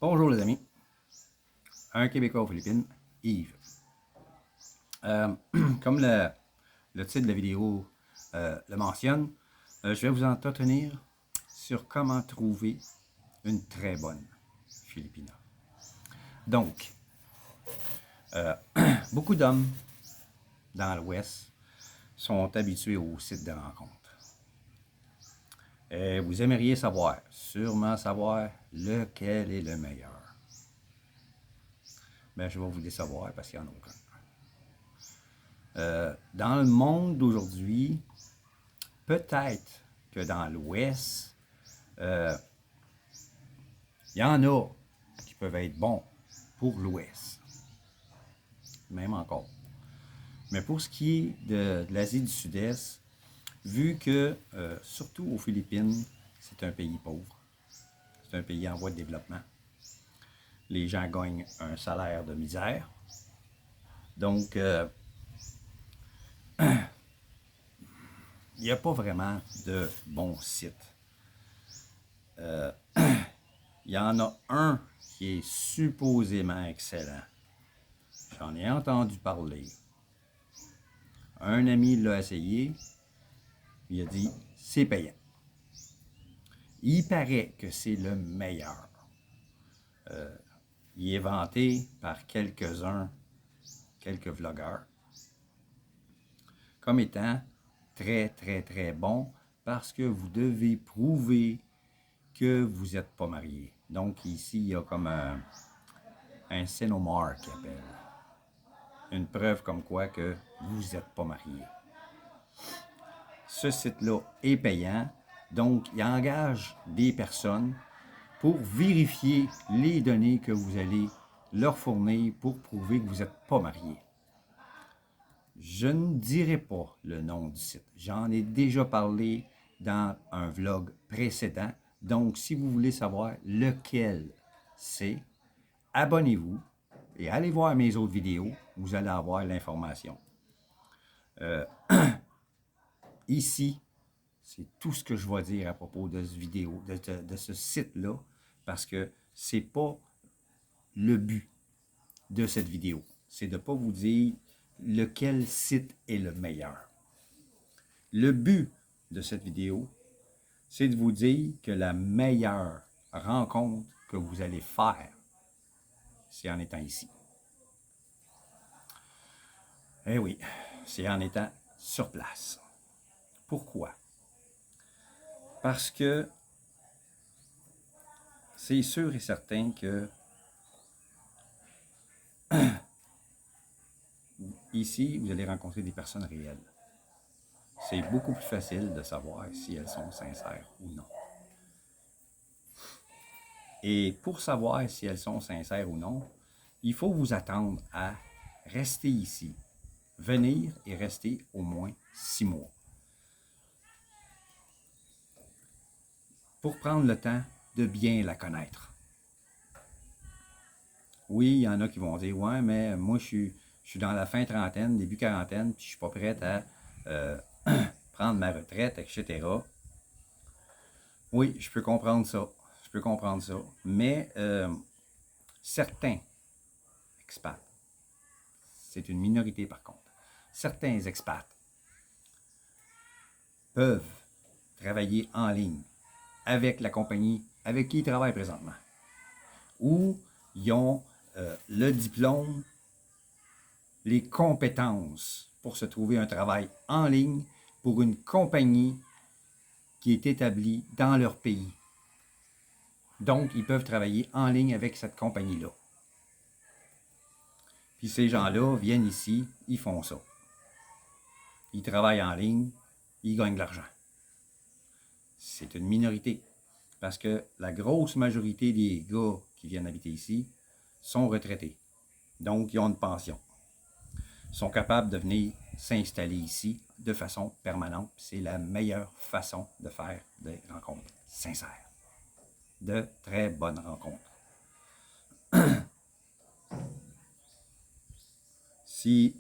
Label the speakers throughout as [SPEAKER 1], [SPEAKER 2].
[SPEAKER 1] Bonjour les amis, un Québécois aux Philippines, Yves. Euh, comme le titre de la vidéo le mentionne, je vais vous entretenir sur comment trouver une très bonne Filipina. Donc, beaucoup d'hommes dans l'Ouest sont habitués aux sites de rencontres. Et vous aimeriez savoir, sûrement savoir, lequel est le meilleur. Mais je vais vous décevoir parce qu'il n'y en a aucun. Dans le monde d'aujourd'hui, peut-être que dans l'Ouest, il y en a qui peuvent être bons pour l'Ouest, même encore. Mais pour ce qui est de l'Asie du Sud-Est, vu que, surtout aux Philippines, c'est un pays pauvre, c'est un pays en voie de développement, les gens gagnent un salaire de misère, donc il n'y a pas vraiment de bons sites. Il y en a un qui est supposément excellent. J'en ai entendu parler. Un ami l'a essayé, il a dit c'est payant. Il paraît que c'est le meilleur. Il est vanté par quelques-uns, quelques vlogueurs, comme étant très très très bon parce que vous devez prouver que vous n'êtes pas marié. Donc ici, il y a comme un CENOMAR qui appelle. Une preuve comme quoi que vous n'êtes pas marié. Ce site-là est payant, donc il engage des personnes pour vérifier les données que vous allez leur fournir pour prouver que vous n'êtes pas marié. Je ne dirai pas le nom du site. J'en ai déjà parlé dans un vlog précédent. Donc, si vous voulez savoir lequel c'est, abonnez-vous et allez voir mes autres vidéos. Vous allez avoir l'information. Ici, c'est tout ce que je vais dire à propos de cette vidéo, de ce site-là, parce que c'est pas le but de cette vidéo. C'est de ne pas vous dire lequel site est le meilleur. Le but de cette vidéo, c'est de vous dire que la meilleure rencontre que vous allez faire, c'est en étant ici. Eh oui, c'est en étant sur place. Pourquoi? Parce que c'est sûr et certain que ici, vous allez rencontrer des personnes réelles. C'est beaucoup plus facile de savoir si elles sont sincères ou non. Et pour savoir si elles sont sincères ou non, il faut vous attendre à rester ici, venir et rester au moins 6 mois. Pour prendre le temps de bien la connaître. Oui, il y en a qui vont dire « Ouais, mais moi, je suis dans la fin trentaine, début quarantaine, puis je suis pas prête à prendre ma retraite, etc. » Oui, je peux comprendre ça. Je peux comprendre ça. Mais certains expats, c'est une minorité par contre, certains expats peuvent travailler en ligne avec la compagnie avec qui ils travaillent présentement. Ou ils ont le diplôme, les compétences pour se trouver un travail en ligne pour une compagnie qui est établie dans leur pays. Donc, ils peuvent travailler en ligne avec cette compagnie-là. Puis ces gens-là viennent ici, ils font ça. Ils travaillent en ligne, ils gagnent de l'argent. C'est une minorité. Parce que la grosse majorité des gars qui viennent habiter ici sont retraités. Donc, ils ont une pension. Ils sont capables de venir s'installer ici de façon permanente. C'est la meilleure façon de faire des rencontres sincères. De très bonnes rencontres. Si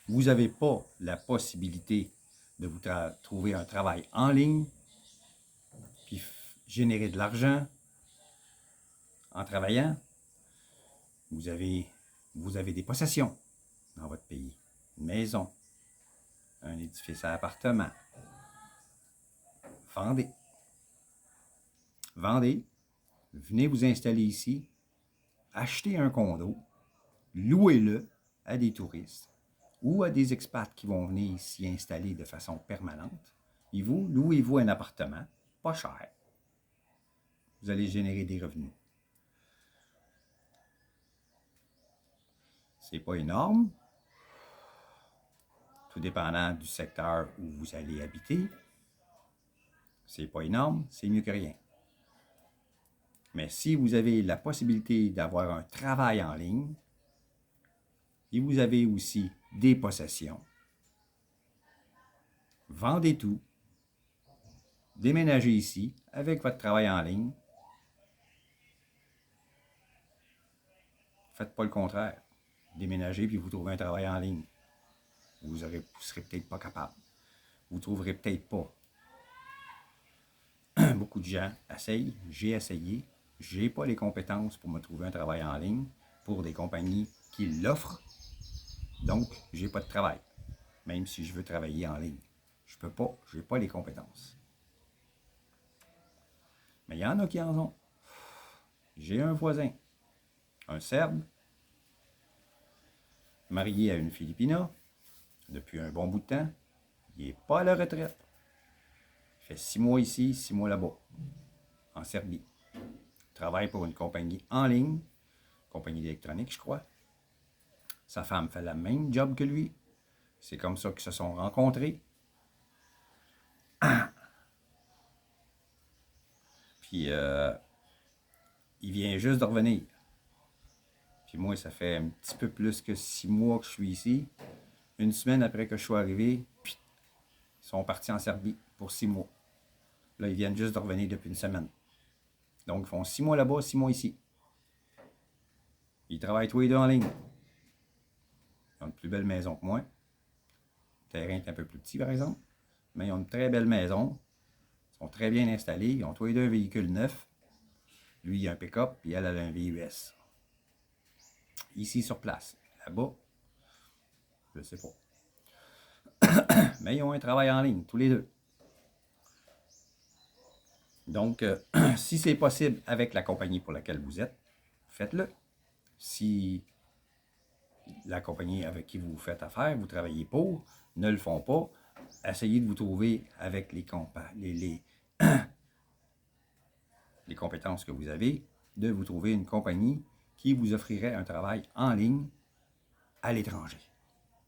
[SPEAKER 1] vous n'avez pas la possibilité de vous trouver un travail en ligne, puis générer de l'argent, En travaillant, vous avez des possessions dans votre pays. Une maison, un édifice à appartement. Vendez. Vendez. Venez vous installer ici. Achetez un condo. Louez-le à des touristes ou à des expats qui vont venir s'y installer de façon permanente. Et vous, louez-vous un appartement, pas cher. Vous allez générer des revenus. C'est pas énorme, tout dépendant du secteur où vous allez habiter. C'est pas énorme, c'est mieux que rien. Mais si vous avez la possibilité d'avoir un travail en ligne, et vous avez aussi des possessions, vendez tout, déménagez ici avec votre travail en ligne. Faites pas le contraire. Déménagez puis vous trouvez un travail en ligne. Vous serez peut-être pas capable. Vous trouverez peut-être pas. Beaucoup de gens essayent. J'ai essayé. J'ai pas les compétences pour me trouver un travail en ligne pour des compagnies qui l'offrent. Donc, j'ai pas de travail. Même si je veux travailler en ligne. Je peux pas. J'ai pas les compétences. Mais il y en a qui en ont. J'ai un voisin, un Serbe, marié à une Filipina, depuis un bon bout de temps. Il n'est pas à la retraite. Il fait 6 mois ici, 6 mois là-bas, en Serbie. Il travaille pour une compagnie en ligne, compagnie d'électronique, je crois. Sa femme fait le même job que lui. C'est comme ça qu'ils se sont rencontrés. Puis, il vient juste de revenir. Puis moi, ça fait un petit peu plus que 6 mois que je suis ici. Une semaine après que je suis arrivé, puis ils sont partis en Serbie pour 6 mois. Là, ils viennent juste de revenir depuis une semaine. Donc, ils font 6 mois là-bas, 6 mois ici. Ils travaillent tous les deux en ligne. Ils ont une plus belle maison que moi. Le terrain est un peu plus petit, par exemple. Mais ils ont une très belle maison. Ils sont très bien installés. Ils ont tous les deux un véhicule neuf. Lui, il a un pick-up, puis elle a un VUS. Ici, sur place. Là-bas, je ne sais pas. Mais ils ont un travail en ligne, tous les deux. Donc, si c'est possible avec la compagnie pour laquelle vous êtes, faites-le. Si la compagnie avec qui vous faites affaire, vous travaillez pour, ne le font pas, essayez de vous trouver avec les compétences que vous avez, de vous trouver une compagnie qui vous offrirait un travail en ligne à l'étranger.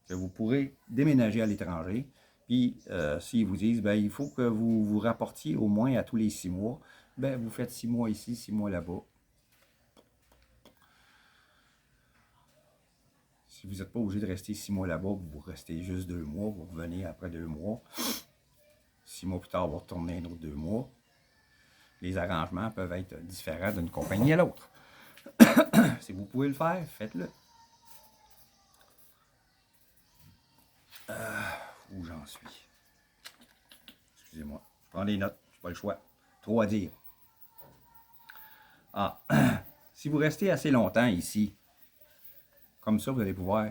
[SPEAKER 1] Que vous pourrez déménager à l'étranger. Puis, s'ils vous disent, ben, il faut que vous vous rapportiez au moins à tous les 6 mois, ben, vous faites 6 mois ici, 6 mois là-bas. Si vous n'êtes pas obligé de rester 6 mois là-bas, vous restez juste 2 mois, vous revenez après 2 mois. 6 mois plus tard, vous retournez un autre 2 mois. Les arrangements peuvent être différents d'une compagnie à l'autre. Si vous pouvez le faire, faites-le. Où j'en suis? Excusez-moi. Je prends des notes. Je n'ai pas le choix. Trop à dire. Ah. Si vous restez assez longtemps ici, comme ça, vous allez pouvoir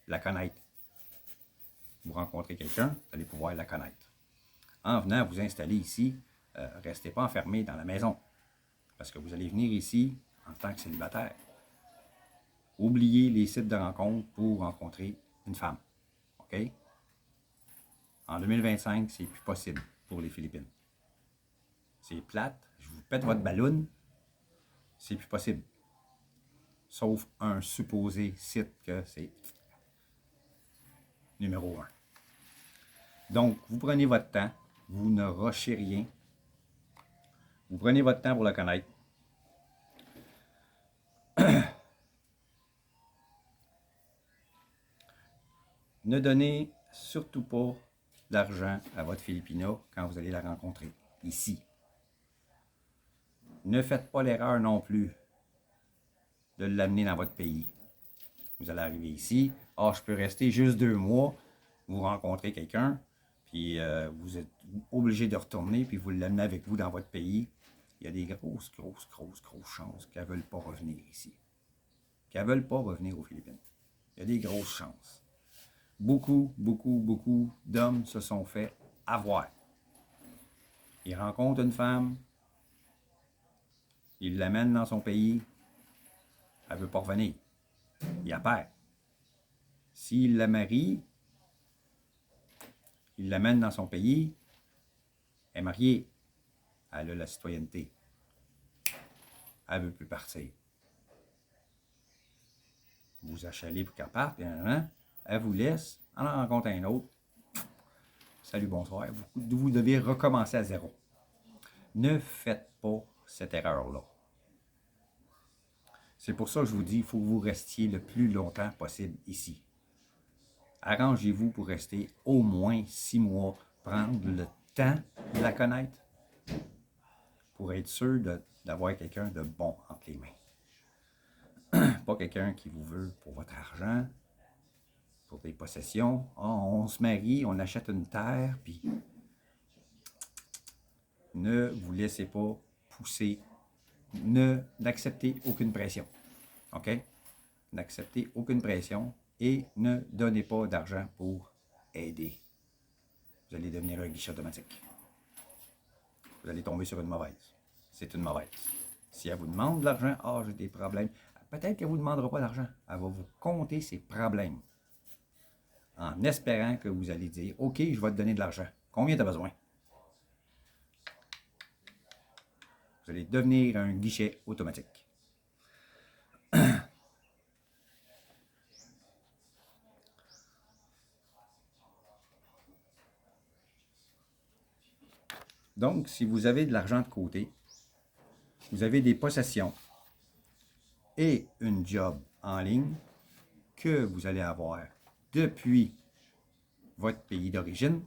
[SPEAKER 1] la connaître. Vous rencontrez quelqu'un, vous allez pouvoir la connaître. En venant vous installer ici, restez pas enfermé dans la maison. Parce que vous allez venir ici en tant que célibataire. Oubliez les sites de rencontres pour rencontrer une femme. OK? En 2025, c'est plus possible pour les Philippines. C'est plate, je vous pète votre ballon, c'est plus possible. Sauf un supposé site que c'est numéro 1. Donc, vous prenez votre temps, vous ne rushez rien. Vous prenez votre temps pour le connaître. Ne donnez surtout pas d'argent à votre Filipina quand vous allez la rencontrer, ici. Ne faites pas l'erreur non plus de l'amener dans votre pays. Vous allez arriver ici, je peux rester juste 2 mois, vous rencontrez quelqu'un, puis vous êtes obligé de retourner, puis vous l'amenez avec vous dans votre pays, il y a des grosses chances qu'elles ne veulent pas revenir ici. Qu'elles ne veulent pas revenir aux Philippines. Il y a des grosses chances. Beaucoup d'hommes se sont fait avoir. Ils rencontrent une femme, ils l'amènent dans son pays, elle ne veut pas revenir. Il la perd. S'il la marie, il l'amène dans son pays, elle est mariée, elle a la citoyenneté. Elle ne veut plus partir. Vous achalez pour qu'elle parte, elle vous laisse, elle en rencontre un autre. Salut, bonsoir. Vous devez recommencer à zéro. Ne faites pas cette erreur-là. C'est pour ça que je vous dis, il faut que vous restiez le plus longtemps possible ici. Arrangez-vous pour rester au moins 6 mois, prendre le temps de la connaître pour être sûr d'avoir quelqu'un de bon entre les mains. Pas quelqu'un qui vous veut pour votre argent, pour des possessions. Oh, on se marie, on achète une terre, puis ne vous laissez pas pousser. N'acceptez aucune pression. OK? N'acceptez aucune pression et ne donnez pas d'argent pour aider. Vous allez devenir un guichet automatique. Vous allez tomber sur une mauvaise. C'est une mauvaise. Si elle vous demande de l'argent, j'ai des problèmes. Peut-être qu'elle ne vous demandera pas d'argent. Elle va vous compter ses problèmes. En espérant que vous allez dire, OK, je vais te donner de l'argent. Combien tu as besoin? Vous allez devenir un guichet automatique. Donc, si vous avez de l'argent de côté, vous avez des possessions et une job en ligne que vous allez avoir depuis votre pays d'origine,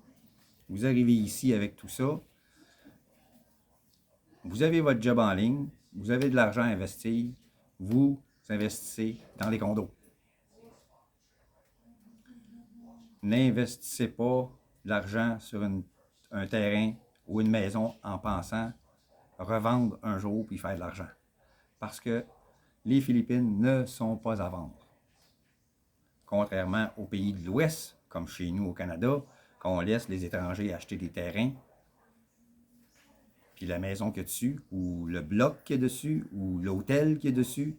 [SPEAKER 1] vous arrivez ici avec tout ça, vous avez votre job en ligne, vous avez de l'argent à investir, vous investissez dans les condos. N'investissez pas l'argent sur un terrain ou une maison en pensant revendre un jour puis faire de l'argent. Parce que les Philippines ne sont pas à vendre. Contrairement aux pays de l'Ouest, comme chez nous au Canada, quand on laisse les étrangers acheter des terrains, puis la maison qu'il y a dessus, ou le bloc qu'il y a dessus, ou l'hôtel qu'il y a dessus,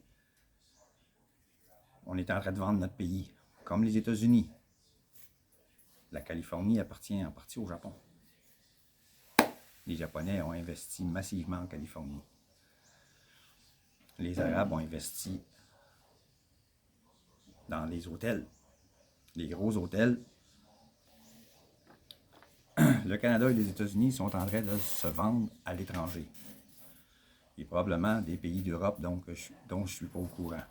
[SPEAKER 1] on est en train de vendre notre pays, comme les États-Unis. La Californie appartient en partie au Japon. Les Japonais ont investi massivement en Californie. Les Arabes ont investi dans les hôtels, les gros hôtels. Le Canada et les États-Unis sont en train de se vendre à l'étranger. Et probablement des pays d'Europe dont je ne suis pas au courant.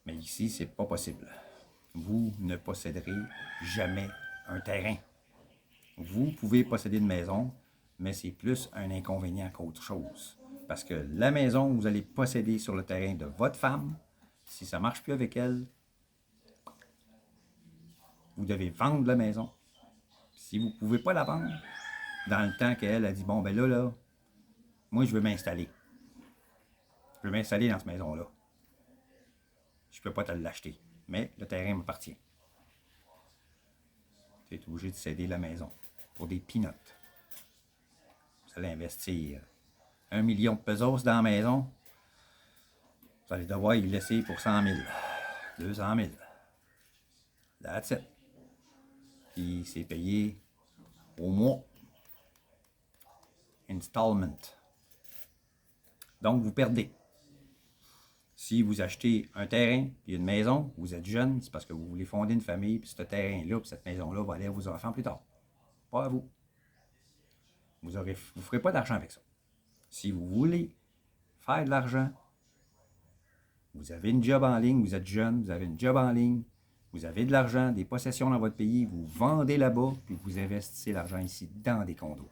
[SPEAKER 1] Mais ici, c'est pas possible. Vous ne posséderez jamais un terrain. Vous pouvez posséder une maison, mais c'est plus un inconvénient qu'autre chose. Parce que la maison que vous allez posséder sur le terrain de votre femme, si ça ne marche plus avec elle, vous devez vendre la maison. Si vous ne pouvez pas la vendre, dans le temps qu'elle a dit, bon, ben là, moi, je veux m'installer. Je veux m'installer dans cette maison-là. Je ne peux pas te l'acheter, mais le terrain m'appartient. Tu es obligé de céder la maison pour des peanuts. Vous allez investir 1 million de pesos dans la maison. Vous allez devoir y laisser pour 100 000, 200 000. That's it. Puis c'est payé au mois. Installment. Donc, vous perdez. Si vous achetez un terrain et une maison, vous êtes jeune, c'est parce que vous voulez fonder une famille, puis ce terrain-là, puis cette maison-là va aller à vos enfants plus tard. Pas à vous. Vous ne ferez pas d'argent avec ça. Si vous voulez faire de l'argent, vous avez une job en ligne, vous êtes jeune, vous avez une job en ligne, vous avez de l'argent, des possessions dans votre pays, vous vendez là-bas, puis vous investissez l'argent ici dans des condos.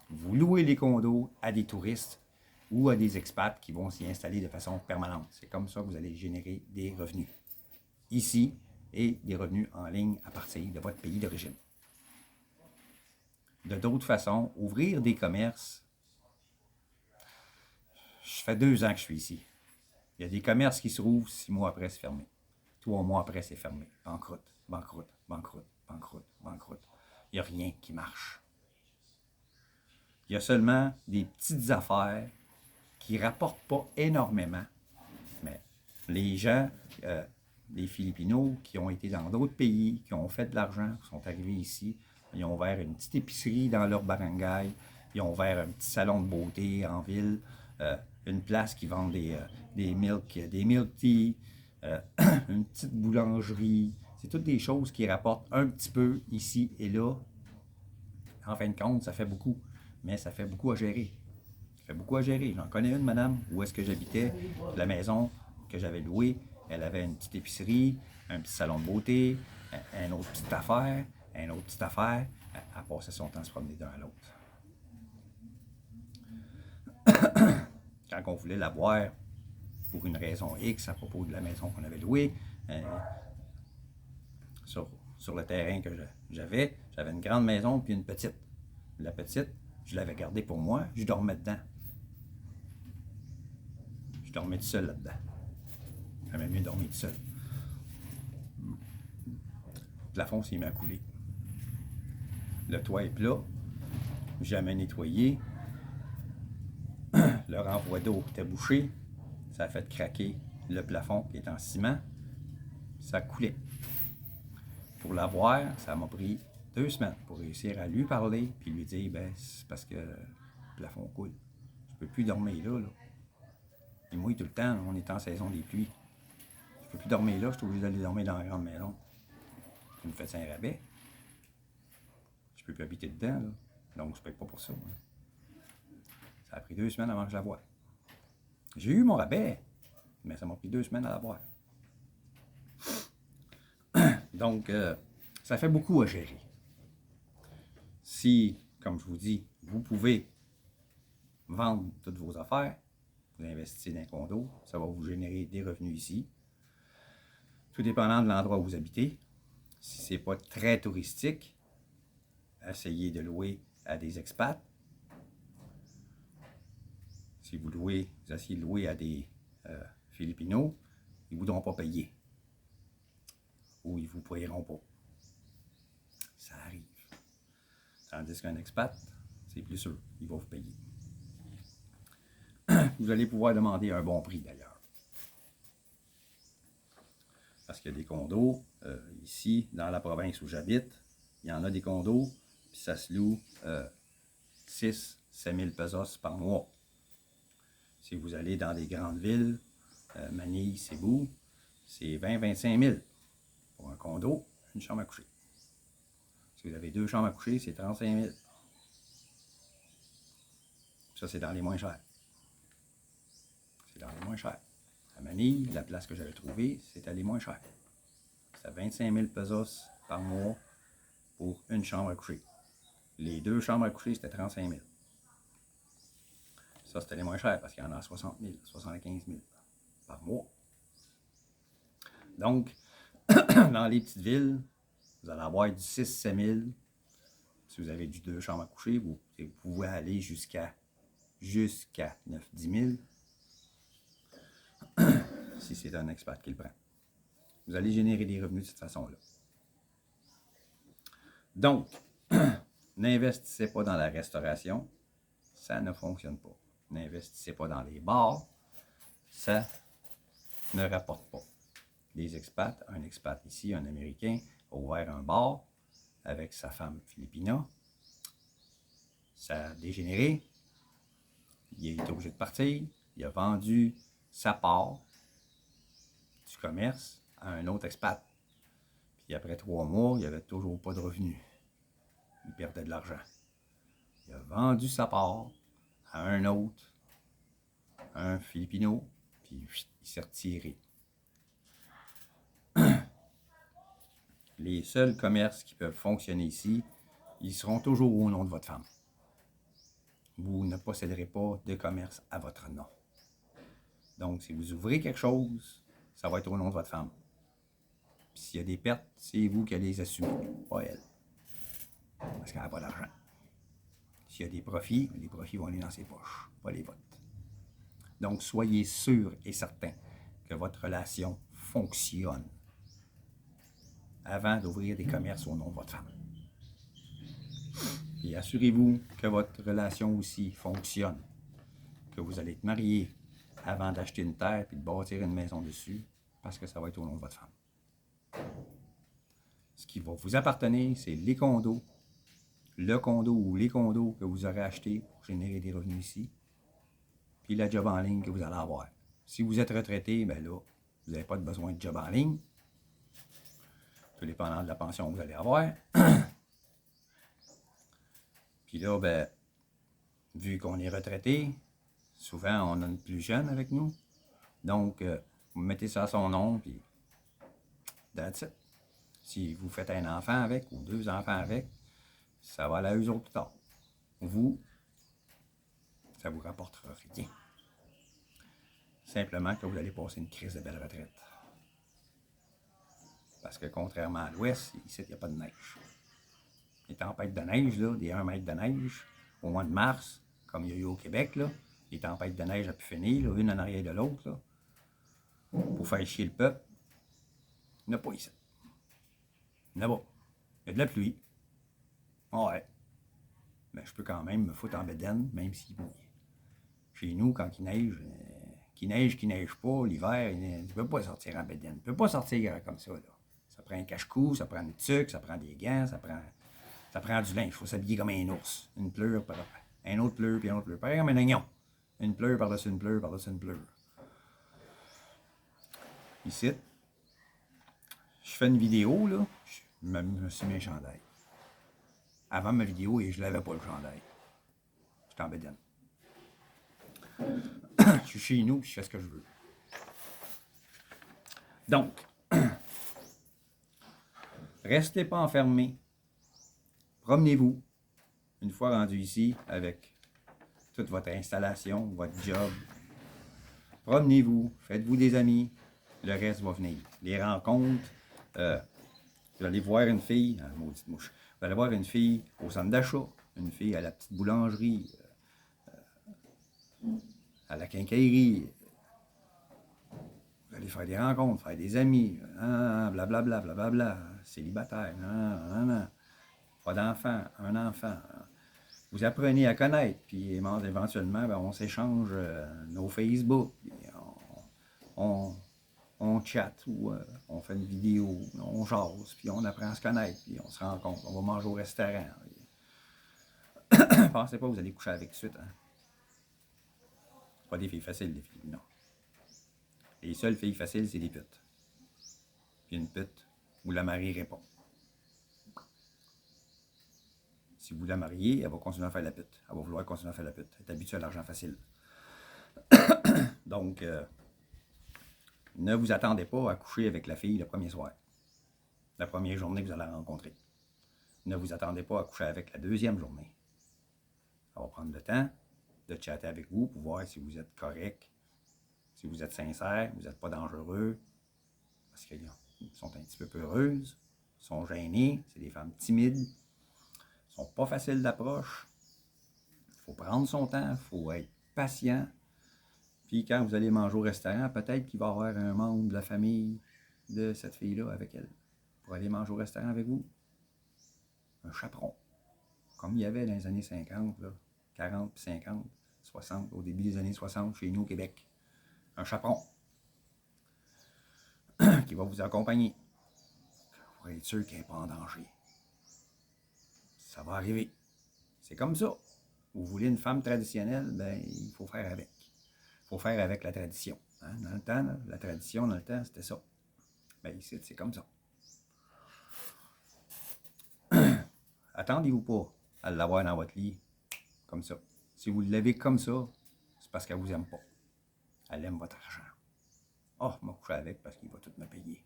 [SPEAKER 1] Vous louez les condos à des touristes ou à des expats qui vont s'y installer de façon permanente. C'est comme ça que vous allez générer des revenus ici et des revenus en ligne à partir de votre pays d'origine. De d'autres façons, ouvrir des commerces Ça fait 2 ans que je suis ici. Il y a des commerces qui se rouvrent, 6 mois après, c'est fermé. 3 mois après, c'est fermé. Banqueroute, banqueroute, banqueroute, banqueroute, banqueroute. Il n'y a rien qui marche. Il y a seulement des petites affaires qui ne rapportent pas énormément. Mais les gens, les Filipinos qui ont été dans d'autres pays, qui ont fait de l'argent, qui sont arrivés ici, ils ont ouvert une petite épicerie dans leur barangay, ils ont ouvert un petit salon de beauté en ville, une place qui vend des milk tea, une petite boulangerie. C'est toutes des choses qui rapportent un petit peu ici et là. En fin de compte, ça fait beaucoup, mais ça fait beaucoup à gérer. Ça fait beaucoup à gérer. J'en connais une, madame, où est-ce que j'habitais, la maison que j'avais louée, elle avait une petite épicerie, un petit salon de beauté, une autre petite affaire, une autre petite affaire. Elle passait son temps à se promener d'un à l'autre. Quand on voulait la voir pour une raison X à propos de la maison qu'on avait louée, sur le terrain que j'avais une grande maison puis une petite. La petite, je l'avais gardée pour moi, je dormais dedans. Je dormais tout seul là-dedans. J'aimais mieux dormir tout seul. Le plafond s'est mis à couler. Le toit est plat, jamais nettoyé. Le renvoi d'eau était bouché. Ça a fait craquer le plafond qui est en ciment. Ça coulait. Pour l'avoir, ça m'a pris 2 semaines pour réussir à lui parler puis lui dire ben c'est parce que le plafond coule. Je peux plus dormir là. Il mouille tout le temps, on est en saison des pluies. Je peux plus dormir là, je suis obligé d'aller dormir dans la grande maison. Tu me fais un rabais. Je peux plus habiter dedans, là. Donc je paye pas pour ça. Ça a pris 2 semaines avant que je la voie. J'ai eu mon rabais, mais ça m'a pris 2 semaines à la voir. Donc, ça fait beaucoup à gérer. Si, comme je vous dis, vous pouvez vendre toutes vos affaires, vous investissez dans un condo, ça va vous générer des revenus ici. Tout dépendant de l'endroit où vous habitez. Si ce n'est pas très touristique, essayez de louer à des expats. Si vous essayez de louer à des Filipinos, ils ne voudront pas payer. Ou ils ne vous payeront pas. Ça arrive. Tandis qu'un expat, c'est plus sûr, il va vous payer. Vous allez pouvoir demander un bon prix d'ailleurs. Parce qu'il y a des condos, ici, dans la province où j'habite, il y en a des condos, puis ça se loue 6 7 000 pesos par mois. Si vous allez dans des grandes villes, Manille, Cebu, c'est 20-25 000 pour un condo, une chambre à coucher. Si vous avez 2 chambres à coucher, c'est 35 000. Ça, c'est dans les moins chers. C'est dans les moins chers. À Manille, la place que j'avais trouvée, c'était les moins chers. C'était 25 000 pesos par mois pour une chambre à coucher. Les 2 chambres à coucher, c'était 35 000. Ça, c'était les moins chers parce qu'il y en a 60 000, 75 000 par mois. Donc, dans les petites villes, vous allez avoir du 6-7 000. Si vous avez du 2 chambres à coucher, vous pouvez aller jusqu'à 9-10 000 si c'est un expat qui le prend. Vous allez générer des revenus de cette façon-là. Donc, n'investissez pas dans la restauration, ça ne fonctionne pas. N'investissez pas dans les bars, ça ne rapporte pas. Des expats, un expat ici, un Américain, a ouvert un bar avec sa femme Filipina. Ça a dégénéré. Il a été obligé de partir. Il a vendu sa part du commerce à un autre expat. Puis après 3 mois, il n'y avait toujours pas de revenus. Il perdait de l'argent. Il a vendu sa part à un autre, un Filipino, puis il s'est retiré. Les seuls commerces qui peuvent fonctionner ici, ils seront toujours au nom de votre femme. Vous ne posséderez pas de commerce à votre nom. Donc, si vous ouvrez quelque chose, ça va être au nom de votre femme. Puis s'il y a des pertes, c'est vous qui allez les assumer, pas elle. Parce qu'elle n'a pas d'argent. S'il y a des profits, les profits vont aller dans ses poches, pas les vôtres. Donc, soyez sûr et certain que votre relation fonctionne avant d'ouvrir des commerces au nom de votre femme. Et assurez-vous que votre relation aussi fonctionne, que vous allez être marié avant d'acheter une terre et de bâtir une maison dessus, parce que ça va être au nom de votre femme. Ce qui va vous appartenir, c'est les condos, le condo ou les condos que vous aurez achetés pour générer des revenus ici, puis la job en ligne que vous allez avoir. Si vous êtes retraité, bien là, vous n'avez pas besoin de job en ligne, tout dépendant de la pension que vous allez avoir. Puis là, ben, vu qu'on est retraité, souvent on a une plus jeune avec nous. Donc, vous mettez ça à son nom, puis that's it. Si vous faites un enfant avec ou 2 enfants avec, ça va aller à eux autres plus tard. Vous, ça ne vous rapportera rien. Simplement que vous allez passer une crise de belle retraite. Parce que contrairement à l'ouest, ici, il n'y a pas de neige. Les tempêtes de neige, là, des 1 mètre de neige, au mois de mars, comme il y a eu au Québec, là, les tempêtes de neige à pu finir, là, une en arrière de l'autre, là, pour faire chier le peuple, il n'y en a pas ici. Il y en a pas. Il y a de la pluie. Ouais. Mais je peux quand même me foutre en bédaine, même s'il mouille. Chez nous, quand il neige, qu'il neige pas, l'hiver, tu ne peux pas sortir en bédaine. Tu ne peux pas sortir comme ça, là. Ça prend un cache-cou, ça prend une tuque, ça prend des gants, ça prend du linge. Il faut s'habiller comme un ours. Une pleure, un autre pleure, puis un autre pleure. Pareil comme un oignon. Une pleure par-dessus une pleure, par-dessus une pleure. Ici, je fais une vidéo, là, je me suis mis un chandail. Avant ma vidéo, et je ne l'avais pas le chandail. J'étais en bédaine. Je suis chez nous, puis je fais ce que je veux. Donc, restez pas enfermés. Promenez-vous, une fois rendu ici, avec toute votre installation, votre job. Promenez-vous, faites-vous des amis, le reste va venir. Les rencontres, vous allez voir une fille, maudite mouche, vous allez voir une fille au centre d'achat, une fille à la petite boulangerie, à la quincaillerie. Vous allez faire des rencontres, faire des amis, blablabla, blablabla, célibataire, pas d'enfant, un enfant. Vous apprenez à connaître, puis éventuellement, ben, on s'échange nos Facebook, puis on chatte ou on fait une vidéo, on jase, puis on apprend à se connaître, puis on se rencontre, on va manger au restaurant. Pensez pas que vous allez coucher avec tout de suite. Hein? C'est pas des filles faciles, des filles, non. Les seules filles faciles, c'est des putes. Puis une pute, vous la marierez pas. Si vous la mariez, elle va continuer à faire la pute. Elle va vouloir continuer à faire la pute. Elle est habituée à l'argent facile. Donc, ne vous attendez pas à coucher avec la fille le premier soir. La première journée que vous allez la rencontrer. Ne vous attendez pas à coucher avec la deuxième journée. Ça va prendre le temps de chatter avec vous pour voir si vous êtes correct, si vous êtes sincère, vous n'êtes pas dangereux. Parce qu'elles sont un petit peu peureuses, sont gênées, c'est des femmes timides, sont pas faciles d'approche. Il faut prendre son temps, il faut être patient. Puis quand vous allez manger au restaurant, peut-être qu'il va y avoir un membre de la famille de cette fille-là avec elle pour aller manger au restaurant avec vous. Un chaperon. Comme il y avait dans les années 50, là, 40, 50, 60, au début des années 60 chez nous au Québec. Un chaperon qui va vous accompagner pour être sûr qu'il n'est pas en danger. Ça va arriver. C'est comme ça. Vous voulez une femme traditionnelle, ben il faut faire avec. Il faut faire avec la tradition. Hein? Dans le temps, là, la tradition, dans le temps, c'était ça. Ben ici, c'est comme ça. Attendez-vous pas à l'avoir dans votre lit comme ça. Si vous l'avez comme ça, c'est parce qu'elle vous aime pas. Elle aime votre argent. Ah, je vais coucher avec parce qu'il va tout me payer.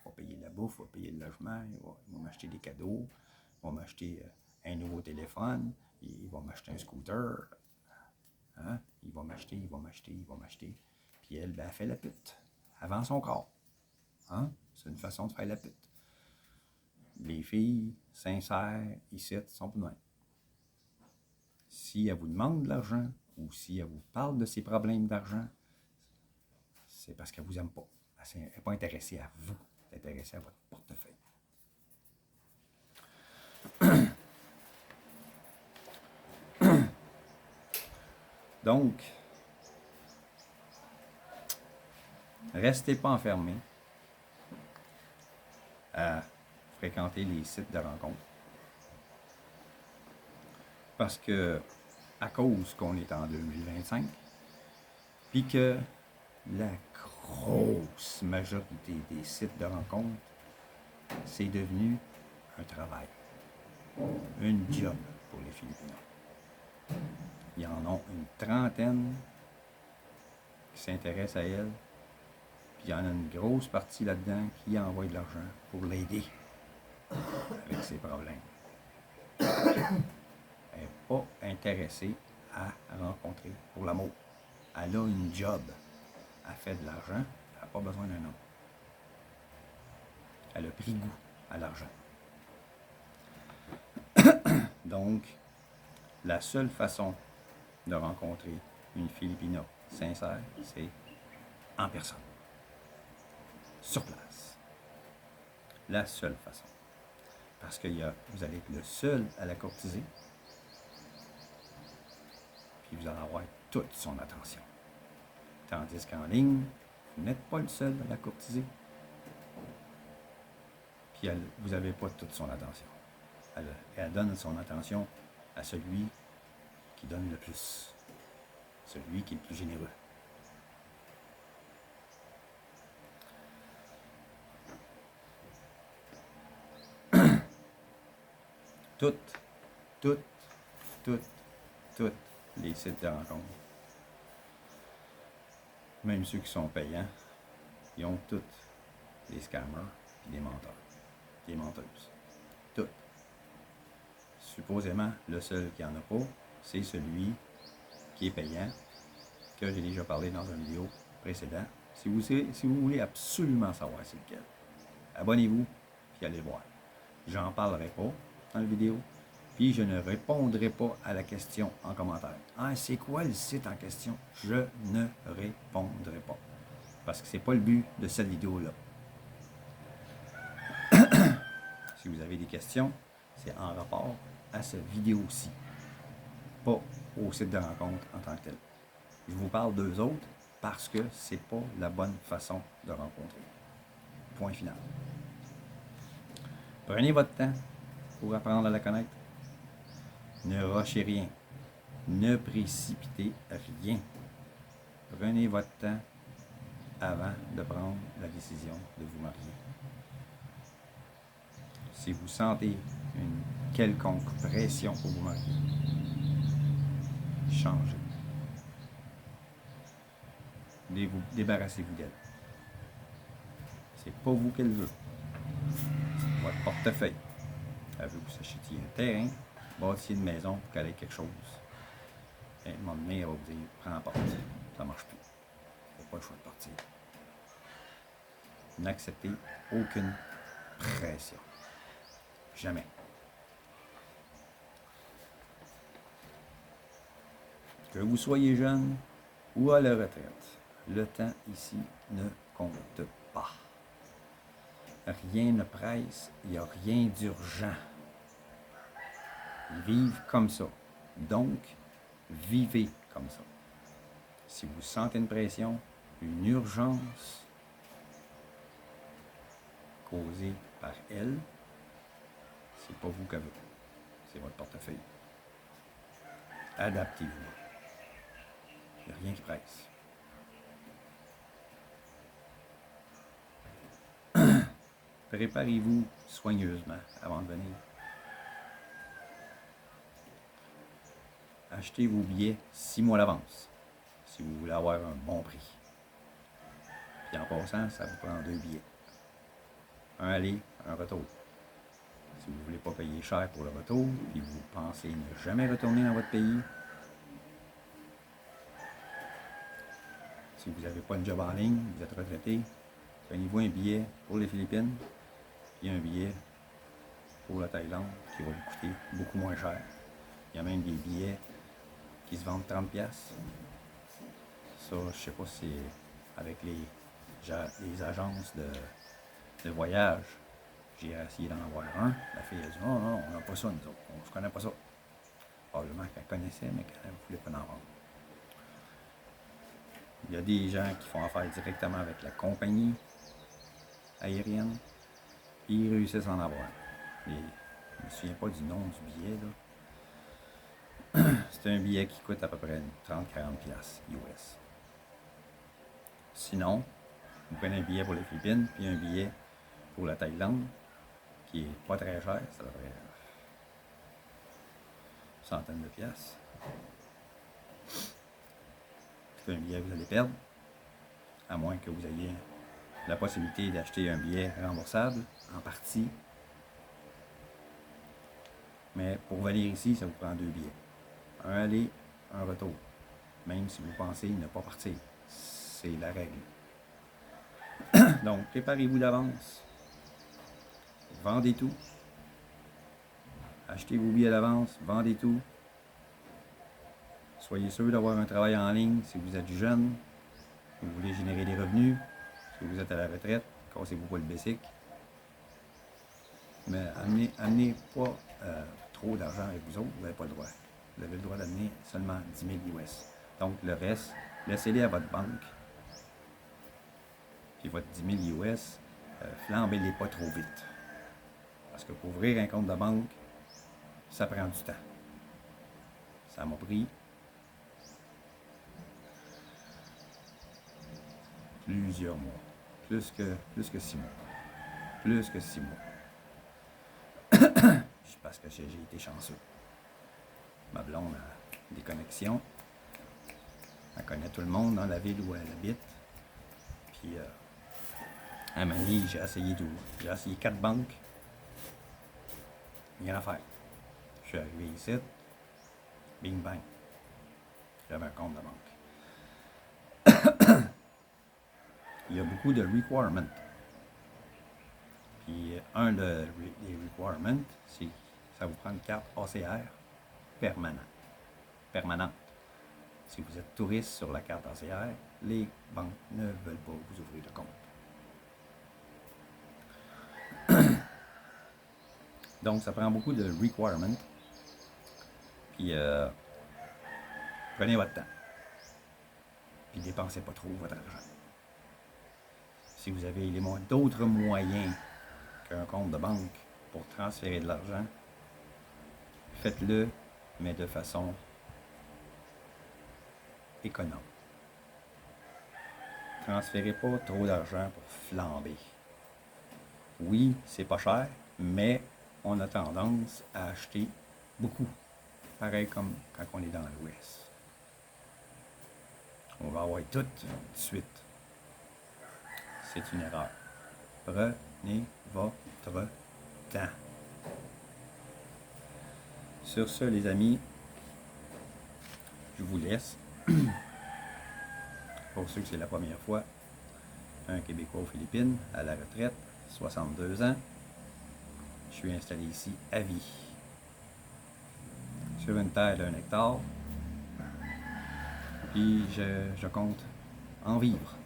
[SPEAKER 1] Il va payer la bouffe, il va payer le logement, il va m'acheter des cadeaux, il va m'acheter un nouveau téléphone, il va m'acheter un scooter. Hein? Il va m'acheter. Puis elle, ben, elle fait la pute. Avant son corps. Hein? C'est une façon de faire la pute. Les filles sincères, ici, sont pas de même. Si elle vous demande de l'argent, ou si elle vous parle de ses problèmes d'argent, c'est parce qu'elle ne vous aime pas. Elle n'est pas intéressée à vous, elle est intéressée à votre portefeuille. Donc, restez pas enfermés à fréquenter les sites de rencontres. Parce que, à cause qu'on est en 2025, puis que la grosse majorité des sites de rencontres, c'est devenu un travail, une job pour les Philippins. Ils en ont une trentaine qui s'intéressent à elle, puis il y en a une grosse partie là-dedans qui envoie de l'argent pour l'aider avec ses problèmes. Elle n'est pas intéressée à rencontrer pour l'amour. Elle a une job. Elle fait de l'argent. Elle n'a pas besoin d'un homme. Elle a pris goût à l'argent. Donc, la seule façon de rencontrer une Filipina sincère, c'est en personne. Sur place. La seule façon. Parce que vous allez être le seul à la courtiser. Puis vous allez avoir toute son attention. Tandis qu'en ligne, vous n'êtes pas le seul à la courtiser. Puis vous n'avez pas toute son attention. Elle donne son attention à celui qui donne le plus. Celui qui est le plus généreux. Toutes les sites de rencontres, même ceux qui sont payants, ils ont tous des scammers et des menteurs, des menteuses. Toutes. Supposément, le seul qui n'en a pas, c'est celui qui est payant, que j'ai déjà parlé dans une vidéo précédente. Si vous voulez absolument savoir c'est lequel, abonnez-vous et allez voir. J'en parlerai pas dans la vidéo, puis je ne répondrai pas à la question en commentaire. Ah, c'est quoi le site en question? Je ne répondrai pas. Parce que c'est pas le but de cette vidéo-là. Si vous avez des questions, c'est en rapport à cette vidéo-ci, pas au site de rencontre en tant que tel. Je vous parle d'eux autres parce que c'est pas la bonne façon de rencontrer. Point final. Prenez votre temps pour apprendre à la connaître. Ne rushez rien. Ne précipitez rien. Prenez votre temps avant de prendre la décision de vous marier. Si vous sentez une quelconque pression pour vous marier, changez. Débarrassez-vous d'elle. C'est pas vous qu'elle veut. C'est votre portefeuille. Elle veut que vous achetiez un terrain, bâtissiez une maison pour qu'elle ait quelque chose. Et à un moment donné, elle va vous dire, prends la porte. Ça ne marche plus. Vous n'avez pas le choix de partir. N'acceptez aucune pression. Jamais. Que vous soyez jeune ou à la retraite, le temps ici ne compte pas. Rien ne presse, il n'y a rien d'urgent. Ils vivent comme ça. Donc, vivez comme ça. Si vous sentez une pression, une urgence causée par elle, c'est pas vous qu'elle veut. C'est votre portefeuille. Adaptez-vous. Il n'y a rien qui presse. Préparez-vous soigneusement avant de venir. Achetez vos billets 6 mois à l'avance, si vous voulez avoir un bon prix. Puis en passant, ça vous prend 2 billets. Un aller, un retour. Si vous ne voulez pas payer cher pour le retour, puis vous pensez ne jamais retourner dans votre pays, si vous n'avez pas une job en ligne, vous êtes retraité, prenez-vous un billet pour les Philippines, puis un billet pour la Thaïlande qui va vous coûter beaucoup moins cher. Il y a même des billets qui qui se vendent 30$. Ça, je sais pas si avec les agences de voyage, j'ai essayé d'en avoir un. La fille a dit non, non, on n'a pas ça, nous autres. On ne connaît pas ça. Probablement qu'elle connaissait, mais qu'elle ne voulait pas en vendre. Il y a des gens qui font affaire directement avec la compagnie aérienne, et ils réussissent à en avoir. Et je ne me souviens pas du nom du billet, là. C'est un billet qui coûte à peu près 30-40$ US. Sinon, vous prenez un billet pour les Philippines, puis un billet pour la Thaïlande, qui est pas très cher, ça devrait être une centaine de piastres. C'est un billet que vous allez perdre, à moins que vous ayez la possibilité d'acheter un billet remboursable en partie. Mais pour venir ici, ça vous prend 2 billets. Un aller, un retour. Même si vous pensez ne pas partir. C'est la règle. Donc, préparez-vous d'avance. Vendez tout. Achetez vos billets d'avance, vendez tout. Soyez sûr d'avoir un travail en ligne si vous êtes jeune, si vous voulez générer des revenus, si vous êtes à la retraite, cassez-vous pas le basic. Mais amenez pas trop d'argent avec vous autres, vous n'avez pas le droit. Vous avez le droit d'amener seulement 10 000 US. Donc le reste, laissez-les à votre banque. Puis votre 10 000 US, flambez-les pas trop vite. Parce que pour ouvrir un compte de banque, ça prend du temps. Ça m'a pris plusieurs mois. Plus que 6 mois. Plus que 6 mois. Parce que j'ai été chanceux. Ma blonde a des connexions. Elle connaît tout le monde dans la ville où elle habite. Puis, à Manille, j'ai essayé tout. J'ai essayé 4 banques. Rien à faire. Je suis arrivé ici. Bing bang. J'avais un compte de banque. Il y a beaucoup de requirements. Puis un des requirements, c'est que ça vous prend une carte ACR permanente. Si vous êtes touriste sur la carte ACR, les banques ne veulent pas vous ouvrir de compte. Donc, ça prend beaucoup de requirements. Puis, prenez votre temps. Puis, dépensez pas trop votre argent. Si vous avez d'autres moyens qu'un compte de banque pour transférer de l'argent, faites-le, mais de façon économe. Transférez pas trop d'argent pour flamber. Oui, c'est pas cher, mais on a tendance à acheter beaucoup. Pareil comme quand on est dans l'Ouest. On va avoir tout de suite. C'est une erreur. Prenez votre temps. Sur ce, les amis, je vous laisse. Pour ceux que c'est la première fois, un Québécois aux Philippines, à la retraite, 62 ans. Je suis installé ici à vie. Sur une terre d'1 hectare. Puis je compte en vivre.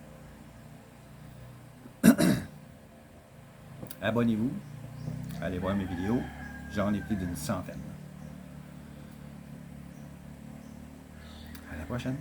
[SPEAKER 1] Abonnez-vous. Allez voir mes vidéos. J'en ai plus d'une 100aine. À la prochaine.